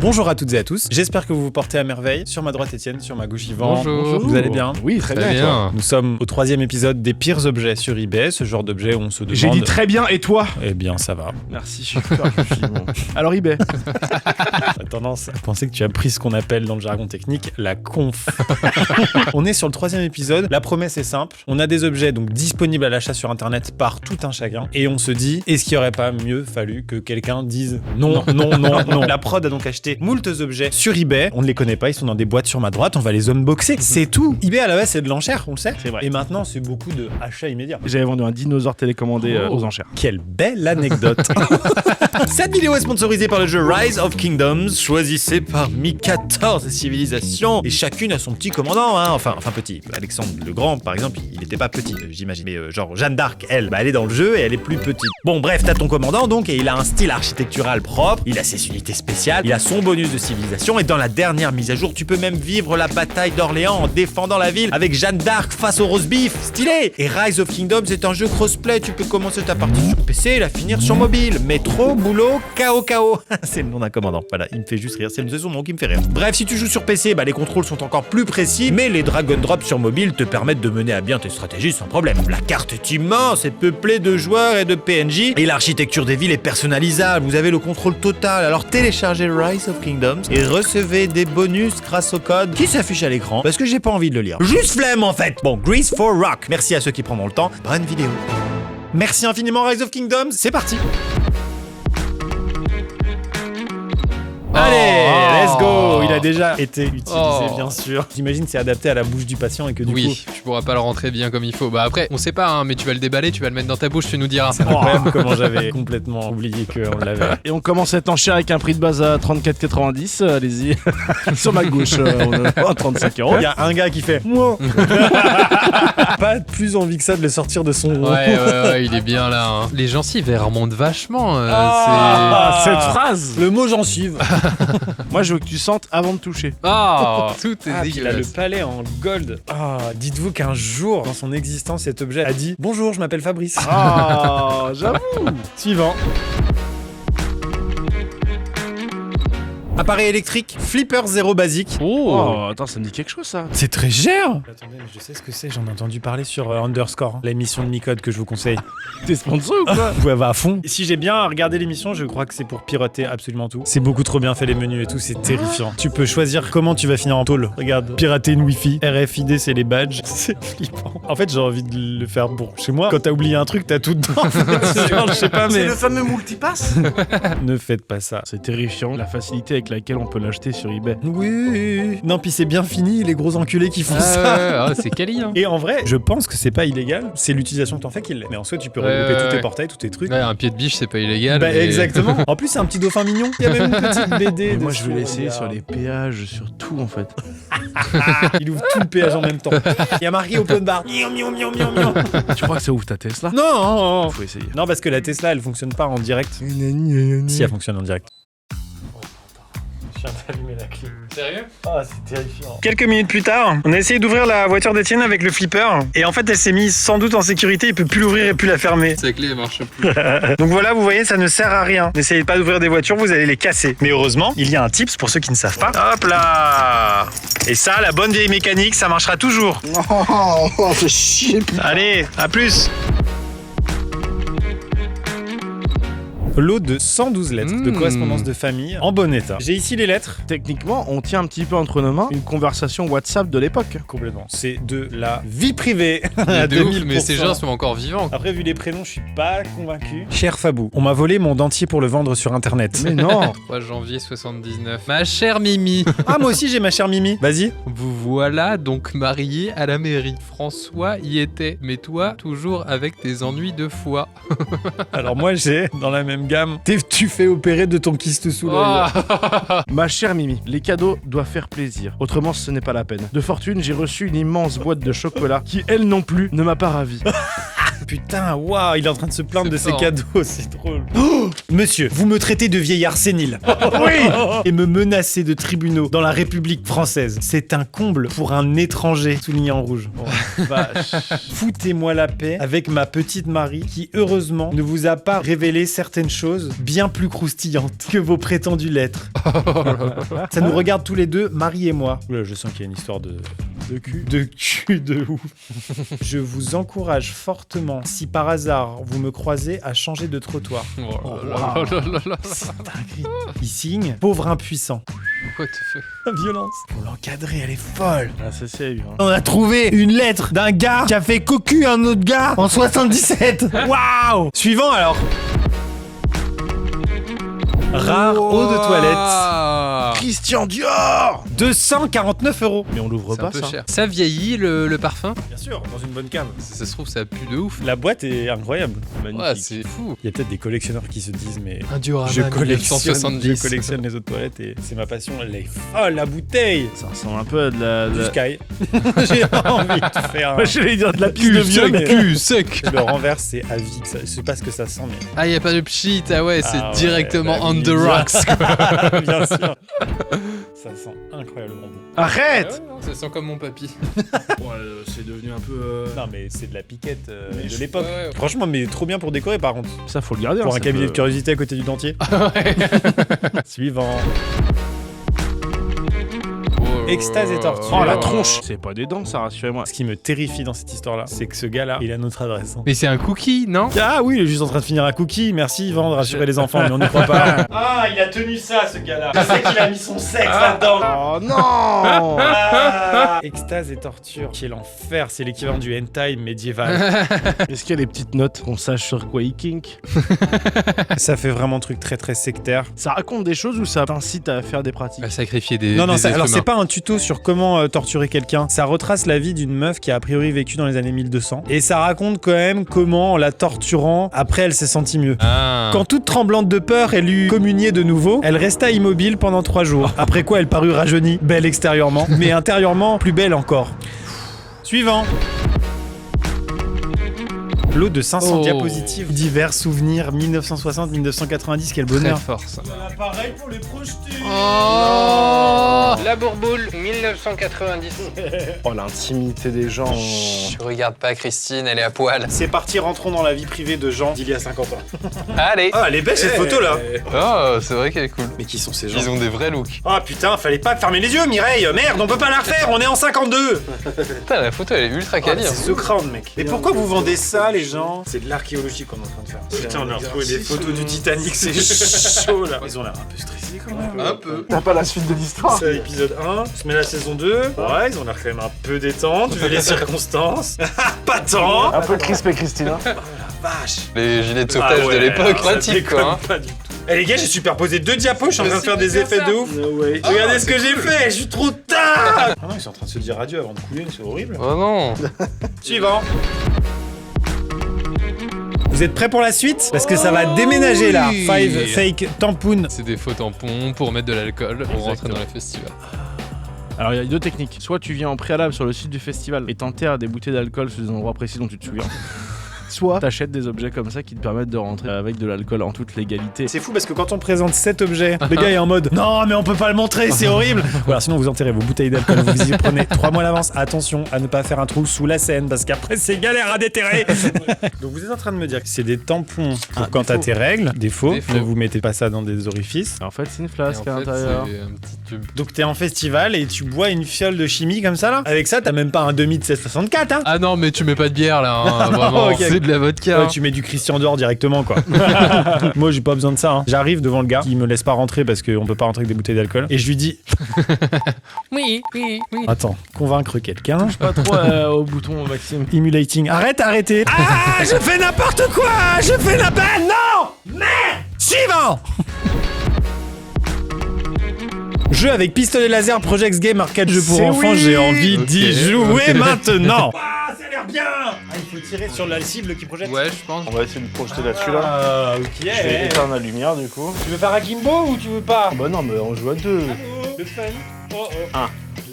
Bonjour à toutes et à tous, j'espère que vous vous portez à merveille. Sur ma droite Étienne, sur ma gauche Yvan. Bonjour. Vous allez bien? Oui, très bien. Nous sommes au 3e épisode des pires objets sur eBay, ce genre d'objet où on se demande... J'ai dit très bien, et toi? Eh bien ça va. Merci, je suis super bon. Alors eBay. J'ai tendance à penser que tu as pris ce qu'on appelle dans le jargon technique la conf. On est sur le 3e épisode, la promesse est simple, on a des objets donc disponibles à l'achat sur internet par tout un chacun, et on se dit, est-ce qu'il n'y aurait pas mieux fallu que quelqu'un dise non. La prod a donc acheté moultes objets sur eBay, on ne les connaît pas, ils sont dans des boîtes sur ma droite, on va les unboxer, c'est tout. eBay à la base c'est de l'enchère, on le sait. C'est vrai. Et maintenant c'est beaucoup de achats immédiats. J'avais vendu un dinosaure télécommandé aux enchères. Quelle belle anecdote. Cette vidéo est sponsorisée par le jeu Rise of Kingdoms, choisissez parmi 14 civilisations, et chacune a son petit commandant, hein. Enfin petit. Alexandre le Grand, par exemple, il était pas petit, j'imagine. Mais genre Jeanne d'Arc, elle est dans le jeu et elle est plus petite. Bon bref, t'as ton commandant donc, et il a un style architectural propre, il a ses unités spéciales, il a son bonus de civilisation, et dans la dernière mise à jour, tu peux même vivre la bataille d'Orléans en défendant la ville avec Jeanne d'Arc face au roast beef, stylé. Et Rise of Kingdoms est un jeu crossplay, tu peux commencer ta partie sur PC et la finir sur mobile. Métro, boulot, KO. C'est le nom d'un commandant, voilà, il me fait juste rire, c'est son nom qui me fait rire. Bref, si tu joues sur PC, les contrôles sont encore plus précis, mais les drag and drop sur mobile te permettent de mener à bien tes stratégies sans problème. La carte est immense et peuplée de joueurs et de PNJ, et l'architecture des villes est personnalisable, vous avez le contrôle total, alors téléchargez Rise of Kingdoms et recevez des bonus grâce au code qui s'affiche à l'écran, parce que j'ai pas envie de le lire. Juste flemme en fait. Bon, Grease for Rock, merci à ceux qui prendront le temps, bonne vidéo. Merci infiniment Rise of Kingdoms, c'est parti. Allez, let's go. Il a déjà été utilisé, bien sûr. J'imagine c'est adapté à la bouche du patient et que du coup... Oui, tu pourras pas le rentrer bien comme il faut. Bah après, on sait pas, hein, mais tu vas le déballer, tu vas le mettre dans ta bouche, tu nous diras. C'est incroyable comment j'avais complètement oublié qu'on l'avait. Et on commence cette enchère avec un prix de base à 34,90. Allez-y. Sur ma gauche, on est à 35 €. Il y a un gars qui fait... Moi. Pas plus envie que ça de le sortir de son... Ouais, il est bien là. Hein. Les gencives, elles remontent vachement. Cette phrase. Le mot gencive. Moi, je veux que tu sentes avant de toucher. Tout est Il a le dégueulasse. palais en gold. Dites-vous qu'un jour, dans son existence, cet objet a dit « Bonjour, je m'appelle Fabrice. » J'avoue. Suivant. Appareil électrique, Flipper Zero basique. Attends, ça me dit quelque chose, ça. C'est très cher. Attendez, mais je sais ce que c'est, j'en ai entendu parler sur Underscore, l'émission de Micode que je vous conseille. T'es sponsor ou quoi? Vous pouvez à fond. Et si j'ai bien regardé l'émission, je crois que c'est pour pirater absolument tout. C'est beaucoup trop bien fait, les menus et tout, c'est terrifiant. Tu peux choisir comment tu vas finir en tôle. Regarde, pirater une Wi-Fi, RFID c'est les badges. C'est flippant. En fait, j'ai envie de le faire pour chez moi. Quand t'as oublié un truc, t'as tout dedans. Je sais pas, mais... C'est le fameux multipass. Ne faites pas ça. C'est terrifiant, la facilité avec laquelle on peut l'acheter sur eBay. Oui. Non, puis c'est bien fini, les gros enculés qui font ça. C'est quali, hein. Et en vrai, je pense que c'est pas illégal, c'est l'utilisation que t'en fais qui l'est. Mais en soi, tu peux regrouper tous tes portails, tous tes trucs. Ouais, un pied de biche, c'est pas illégal. Bah, exactement. En plus, c'est un petit dauphin mignon. Il y a même une petite BD. Et moi, je vais l'essayer sur les péages, sur tout en fait. Il ouvre tout le péage en même temps. Il y a marqué open bar. Miaou. Tu crois que ça ouvre ta Tesla? Non. Faut essayer. Non, parce que la Tesla, elle fonctionne pas en direct. Si, elle fonctionne en direct. Je viens d'allumer la clé. Sérieux? C'est terrifiant. Quelques minutes plus tard, on a essayé d'ouvrir la voiture d'Étienne avec le flipper. Et en fait, elle s'est mise sans doute en sécurité. Il peut plus l'ouvrir et plus la fermer. Sa clé, elle marche plus. Donc voilà, vous voyez, ça ne sert à rien. N'essayez pas d'ouvrir des voitures, vous allez les casser. Mais heureusement, il y a un tips pour ceux qui ne savent pas. Hop là! Et ça, la bonne vieille mécanique, ça marchera toujours. C'est chier. Allez, à plus! Lot de 112 lettres de correspondance de famille en bon état. J'ai ici les lettres. Techniquement, on tient un petit peu entre nos mains une conversation WhatsApp de l'époque. Complètement. C'est de la vie privée. Mais de ouf, 2000%. mais ces gens sont encore vivants. Après, vu les prénoms, je suis pas convaincu. Cher Fabou, on m'a volé mon dentier pour le vendre sur internet. Mais non. 3 janvier 79. Ma chère Mimi. Ah, moi aussi j'ai ma chère Mimi. Vas-y. Vous voilà donc mariés à la mairie. François y était, mais toi, toujours avec tes ennuis de foie. Alors moi j'ai, dans la même gamme, tu fais opérer de ton kyste sous l'œil. Ma chère Mimi, les cadeaux doivent faire plaisir. Autrement, ce n'est pas la peine. De fortune, j'ai reçu une immense boîte de chocolat qui, elle non plus, ne m'a pas ravi. Putain, waouh, il est en train de se plaindre de ses fort. cadeaux, c'est drôle. Oh, Monsieur, vous me traitez de vieillard sénile. Oui. Et me menacez de tribunaux dans la République française. C'est un comble pour un étranger, souligné en rouge. Oh, vache. Foutez-moi la paix avec ma petite Marie qui, heureusement, ne vous a pas révélé certaines choses bien plus croustillantes que vos prétendues lettres. Ça nous regarde tous les deux, Marie et moi. Oula, je sens qu'il y a une histoire de cul. De cul de ouf. Je vous encourage fortement, si par hasard vous me croisez, à changer de trottoir. Oh là là là là. C'est dingue. Il signe, pauvre impuissant. What the fuck? La violence. Pour l'encadrer, elle est folle. Ah, ça c'est eu. Hein. On a trouvé une lettre d'un gars qui a fait cocu à un autre gars en 77. Waouh. Suivant alors. Rare eau de toilette. Christian Dior. 249 €. Mais on l'ouvre C'est pas un peu ça. cher. Ça vieillit le parfum? Bien sûr, dans une bonne cave. Ça se trouve, ça pue de ouf. La boîte est incroyable. Magnifique. Ouais, c'est fou. Il y a peut-être des collectionneurs qui se disent mais Un diorama je collectionne 1970. les eaux de toilette et c'est ma passion. Elle est folle, la bouteille. Ça ressemble un peu à de la. Du Sky. J'ai envie de faire un... Ouais, j'allais dire de la piste de vieux, mais. Cul sec. Le renvers, c'est à vie. Je sais pas ce que ça sent, mais... Ah, y a pas de pchit. Ah ouais, c'est Ah ouais, directement bah on oui, the bien. rocks, quoi. Bien sûr. Ça sent incroyablement bon. Arrête. Ah ouais, non, ça sent comme mon papy. C'est devenu un peu. Non, mais c'est de la piquette Mais de je- l'époque. ouais. Franchement, mais trop bien pour décorer par contre. Ça faut le garder. Pour hein, un ça cabinet peut- de curiosité à côté du dentier. Suivant. Extase et torture. Oh la tronche. C'est pas des dents, ça, rassurez-moi. Ce qui me terrifie dans cette histoire-là, c'est que ce gars-là, il a notre adresse. hein. Mais c'est un cookie, non? Ah oui, il est juste en train de finir un cookie. Merci Yvan de rassurer les enfants, mais on n'y croit pas. Ah, il a tenu ça, ce gars-là. Je sais qu'il a mis son sexe là-dedans. Oh non. Ah. Extase et torture. Quel enfer, c'est l'équivalent du hentai médiéval. Est-ce qu'il y a des petites notes qu'on sache sur quoi il kink? Ça fait vraiment truc très très sectaire. Ça raconte des choses ou ça t'incite à faire des pratiques? À sacrifier des. Non, des êtres alors humains. c'est pas un tuto sur comment torturer quelqu'un. Ça retrace la vie d'une meuf qui a a priori vécu dans les années 1200. Et ça raconte quand même comment, en la torturant, après elle s'est sentie mieux. Ah. Quand toute tremblante de peur, elle eut communié de nouveau, elle resta immobile pendant 3 jours. Après quoi, elle parut rajeunie, belle extérieurement, mais intérieurement plus belle encore. Suivant. Lot de 500 Oh. diapositives, divers souvenirs 1960-1990, quel bonheur. Très fort ça. Pareil pour les projeter. Oh. La Bourboule, 1990. Oh l'intimité des gens. Je regarde pas Christine, elle est à poil. C'est parti, rentrons dans la vie privée de gens d'il y a 50 ans. Allez. Ah, elle est belle cette photo là. Oh, c'est vrai qu'elle est cool. Mais qui sont ces gens? Ils ont des vrais looks. Ah putain, fallait pas fermer les yeux, Mireille. Merde, on peut pas la refaire, on est en 52. Putain, la photo elle est ultra quali. C'est The Crown, mec. Mais pourquoi vous vendez ça, les gens? C'est de l'archéologie qu'on est en train de faire. Putain, on a retrouvé des photos du Titanic, c'est chaud là. Ils ont l'air un peu stressés quand même. Un peu. T'as pas la suite de l'histoire? C'est l'épisode 1, on se met la saison 2. Ouais, ils ont l'air quand même un peu détente, vu les circonstances. Pas tant. Un peu crispé, Christina. Vache. Les gilets de sauvetage Ah ouais, de l'époque, alors, ça pratique quoi. hein. déconne pas du tout. Eh les gars, j'ai superposé 2 diapos, je suis en train de faire des effets de ouf. Regardez ce que j'ai fait, je suis trop tard. Ah non, ils sont en train de se dire adieu avant de couler, c'est horrible. Oh non. Suivant. Vous êtes prêts pour la suite? Parce que ça va déménager là. Oui. 5 fake tampoons. C'est des faux tampons pour mettre de l'alcool pour rentrer dans le festival. Alors il y a 2 techniques. Soit tu viens en préalable sur le site du festival et t'enterres des bouteilles d'alcool sur des endroits précis dont tu te souviens. Soit t'achètes des objets comme ça qui te permettent de rentrer avec de l'alcool en toute légalité. C'est fou parce que quand on présente cet objet, le gars est en mode non mais on peut pas le montrer, c'est horrible. Ou alors sinon vous enterrez vos bouteilles d'alcool, vous y prenez 3 mois à l'avance. Attention à ne pas faire un trou sous la scène parce qu'après c'est galère à déterrer. Donc vous êtes en train de me dire que c'est des tampons pour quand des t'as faux. tes règles, des faux. Des faux. Ne vous mettez pas ça dans des orifices. En fait c'est une Et flasque à en fait, l'intérieur. c'est un petit tube. Donc t'es en festival et tu bois une fiole de chimie comme ça là. Avec ça t'as même pas un demi de 1664 hein. Ah non, mais tu mets pas de bière là, hein, vraiment, Ok. c'est de la vodka. Ouais, tu mets du Christian Dior directement quoi. Moi j'ai pas besoin de ça. hein. J'arrive devant le gars qui me laisse pas rentrer parce qu'on peut pas rentrer avec des bouteilles d'alcool. Et je lui dis Oui, oui, oui. attends, convaincre quelqu'un. Pas trop au bouton Maxime. Emulating. Arrêtez. Ah, je fais n'importe quoi. Je fais n'importe. Non. Merde. Suivant. Jeu avec pistolet laser, Project Game, arcade jeu pour C'est enfants. oui. J'ai envie d'y Ok, jouer ok. maintenant. Ah, ça a l'air bien. Ah, il faut tirer sur la cible qui projette. Ouais, je pense. On va essayer de projeter là-dessus là. Ah, ok. Je vais éteindre la lumière du coup. Tu veux faire un Kimbo ou tu veux pas? Bah non mais on joue à 2. Le fun. Oh, 1,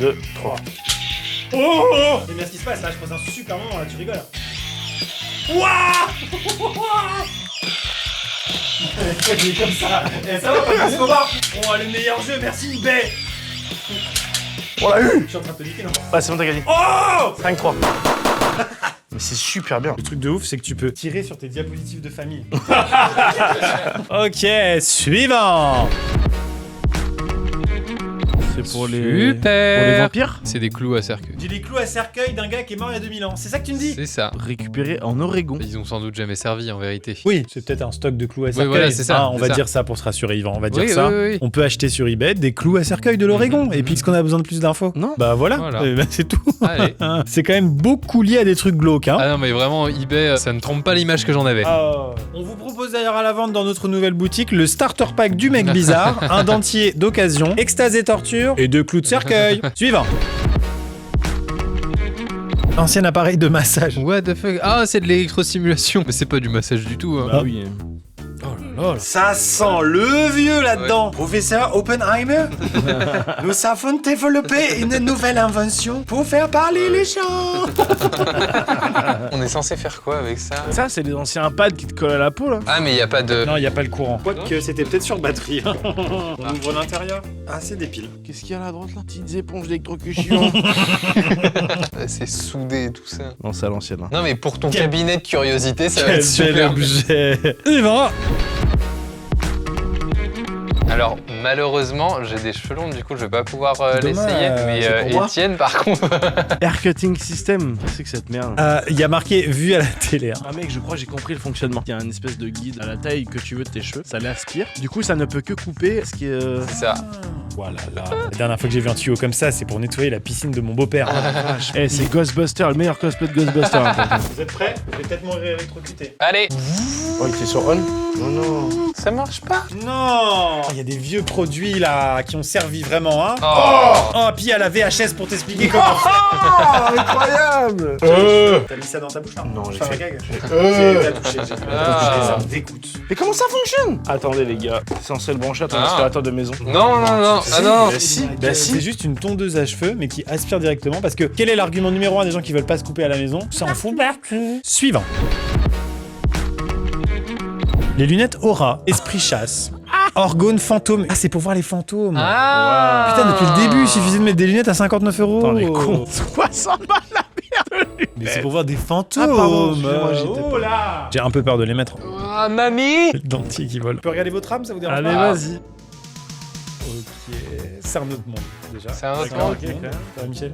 2, 3. oh. Oh. Mais ce qui se passe là, je pose un super moment là, tu rigoles. Wouah. Comme ça. Ça va, pas Escobar. Oh, le meilleur jeu, merci eBay. On l'a eu. Je suis en train de te niquer, non? Ah, c'est bon, t'as gagné. Oh 5-3. Mais c'est super bien. Le truc de ouf, c'est que tu peux tirer sur tes diapositives de famille. Ok, suivant. C'est pour les Super. vampires. C'est des clous à cercueil. J'ai des clous à cercueil d'un gars qui est mort il y a 2000 ans. C'est ça que tu me dis? C'est ça. Récupérés en Oregon. Ils ont sans doute jamais servi en vérité. Oui, c'est peut-être un stock de clous à cercueil. voilà, c'est ça, on c'est va ça. dire ça pour se rassurer, Yvan. On va dire Oui, ça. oui, oui. On peut acheter sur eBay des clous à cercueil de l'Oregon. Et puis, est-ce qu'on a besoin de plus d'infos? Non. Bah voilà, Voilà. Eh ben, c'est tout. Allez. C'est quand même beaucoup lié à des trucs glauques, hein. Ah non mais vraiment eBay, ça ne trompe pas l'image que j'en avais. On vous propose d'ailleurs à la vente dans notre nouvelle boutique le starter pack du mec bizarre, un dentier d'occasion, extase et torture et deux clous de cercueil. Suivant. Ancien appareil de massage. What the fuck? Ah c'est de l'électrostimulation. Mais c'est pas du massage du tout. Hein. Bah oui. Ça sent le vieux là-dedans. Professeur Oppenheimer, nous avons développé une nouvelle invention pour faire parler les gens. On est censé faire quoi avec ça? Ça, c'est les anciens pads qui te collent à la peau là. Ah mais y a pas de... Non, il n'y a pas le courant. Quoique c'était peut-être sur batterie. On ouvre l'intérieur. Ah, c'est des piles. Qu'est-ce qu'il y a là à droite là? Petites éponges d'électrocution. C'est soudé et tout ça. Non, c'est à l'ancienne. Hein. Non mais pour ton cabinet de curiosité, ça va Quel être super. bel objet. Yvan. Alors malheureusement, j'ai des cheveux longs, du coup je vais pas pouvoir Dommage, l'essayer. Mais c'est pour moi. Étienne par contre... Air cutting system. C'est que cette merde. Il y a marqué vu à la télé. Hein. Ah mec, je crois que j'ai compris le fonctionnement. Il y a une espèce de guide à la taille que tu veux de tes cheveux. Ça l'aspire. Du coup, ça ne peut que couper ce qui est... C'est ça. Voilà, là. La dernière fois que j'ai vu un tuyau comme ça, c'est pour nettoyer la piscine de mon beau-père. Eh, c'est Ghostbuster, le meilleur cosplay de Ghostbuster. Hein, Vous êtes prêts? Je vais peut-être mourir électrocuté. Allez. oh, il était sur on. Non, non. Ça marche pas. Non! Il y a des vieux produits là qui ont servi vraiment, hein? Oh. Puis il y a la VHS pour t'expliquer comment. Incroyable. T'as mis ça dans ta bouche là? Non, j'ai Faire un fait. gag? J'ai touché, ça me dégoûte. Mais comment ça fonctionne? Attendez les gars, c'est censé le brancher à ton Ah. aspirateur de maison. Non, non, non. Ah non. Bah si, C'est juste une tondeuse à cheveux, mais qui aspire directement. Parce que quel est l'argument numéro 1 des gens qui veulent pas se couper à la maison? Ça en fout partout. Suivant. Les lunettes Aura, Esprit Chasse, Orgone Fantôme. Ah, c'est pour voir les fantômes. Ah. Putain, depuis le début, il suffisait de mettre des lunettes à 59 €. Attends, les cons. 60 balles la merde. Mais c'est pour voir des fantômes. Ah, pardon, excusez-moi, j'étais Oh pas- là. J'ai un peu peur de les mettre. Ah, mamie. Le dentier qui vole. On peut regarder votre âme, ça vous dérange Allez, pas? vas-y. Ok. C'est un autre monde, déjà. C'est un autre D'accord, monde. ok, quand même. Ça va, Michel?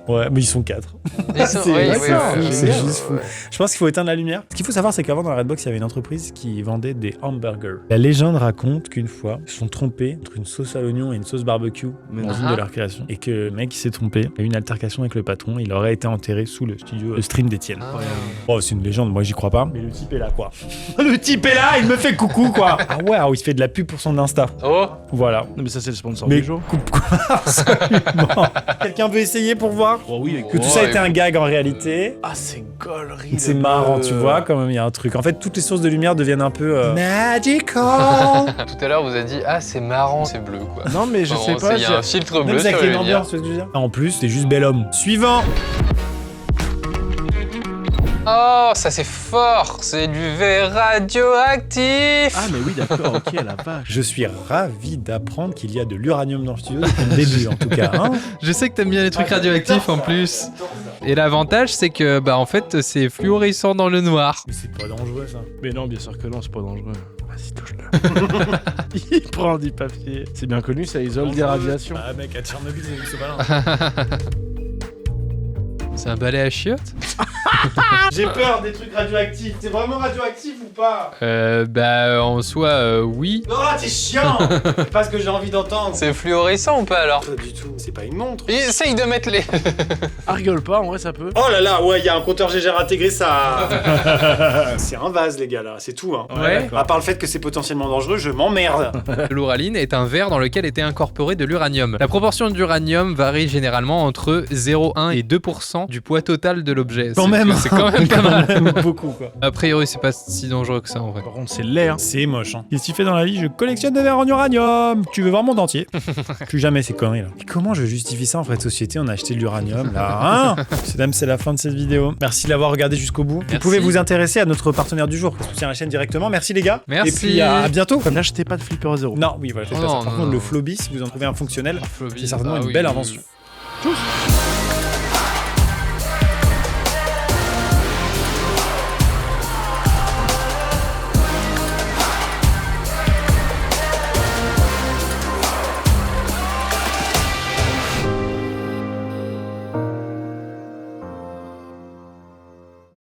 Ouais, mais ils sont 4. Ils sont... C'est- oui, ouais, oui, ça, oui, c'est oui, juste fou. ouais. Je pense qu'il faut éteindre la lumière. Ce qu'il faut savoir, c'est qu'avant, dans la Redbox, il y avait une entreprise qui vendait des hamburgers. La légende raconte qu'une fois, ils se sont trompés entre une sauce à l'oignon et une sauce barbecue dans une de leurs créations. Et que le mec, il s'est trompé. Il a eu une altercation avec le patron. Il aurait été enterré sous le studio de stream d'Étienne. Ah. Oh, c'est une légende, moi j'y crois pas. Mais le type est là, quoi. Le type est là, il me fait coucou, quoi. Ah ouais, alors il se fait de la pub pour son Insta. Oh. Voilà. Non, mais ça, c'est le sponsor Mais du jour. coupe quoi. Absolument. Quelqu'un veut essayer pour voir Oh oui, avec que tout ça était un gag en réalité. Ah, c'est gaulerie. C'est marrant, tu vois, quand même, il y a un truc. En fait, toutes les sources de lumière deviennent un peu magical. Tout à l'heure, vous avez dit, ah, c'est marrant, c'est bleu, quoi. Non, mais je sais pas. Il y a un filtre bleu Même ça sur crée le une lumière. ambiance, tu vois ce que je veux dire. En plus, c'est juste bel homme. Suivant. Oh, ça c'est fort. C'est du verre radioactif. Ah, mais oui, d'accord, ok, la vache. Je suis ravi d'apprendre qu'il y a de l'uranium dans le studio depuis le début, en tout cas. Hein. Je sais que t'aimes bien les trucs radioactifs en plus. Et l'avantage c'est que bah en fait c'est fluorescent dans le noir. Mais c'est pas dangereux, ça. Mais non, bien sûr que non, c'est pas dangereux. Vas-y, touche-le. Il prend du papier. C'est bien connu, ça isole des radiations. Ah, mec, à Tchernobyl, c'est malin. C'est un balai à chiottes? J'ai peur des trucs radioactifs. C'est vraiment radioactif ou pas? Bah en soi oui. Non, t'es chiant. C'est pas ce que j'ai envie d'entendre. C'est fluorescent ou pas alors? Pas du tout. C'est pas une montre. Essaye de mettre les... Ah, rigole pas, en vrai, ça peut. Oh là là, ouais, il y a un compteur GGR intégré, ça. C'est un vase, les gars, là. C'est tout, hein. Ouais. À part le fait que c'est potentiellement dangereux, je m'emmerde. L'uraline est un verre dans lequel était incorporé de l'uranium. La proportion d'uranium varie généralement entre 0,1 et 2% du poids total de l'objet. Quand même. C'est quand même pas mal. Beaucoup quoi. A priori, c'est pas si dangereux que ça en vrai. Par contre, c'est laid. Hein. C'est moche. Hein. Qu'est-ce que tu fais dans la vie? Je collectionne des verres en uranium. Tu veux voir mon dentier? Plus jamais ces conneries là. Et comment je justifie ça en frais de société? On a acheté de l'uranium là. Hein. Messieurs, dames, c'est la fin de cette vidéo. Merci de l'avoir regardé jusqu'au bout. Vous Merci. pouvez vous intéresser à notre partenaire du jour, qui soutient la chaîne directement. Merci les gars. Merci. Et puis à bientôt. N'achetez pas de Flipper Zero. Non, oui, voilà. faites Oh pas ça. non, Par non, contre, le non. Flobis, si vous en trouvez un fonctionnel, Flobis, c'est certainement ah une oui, belle oui, invention. oui.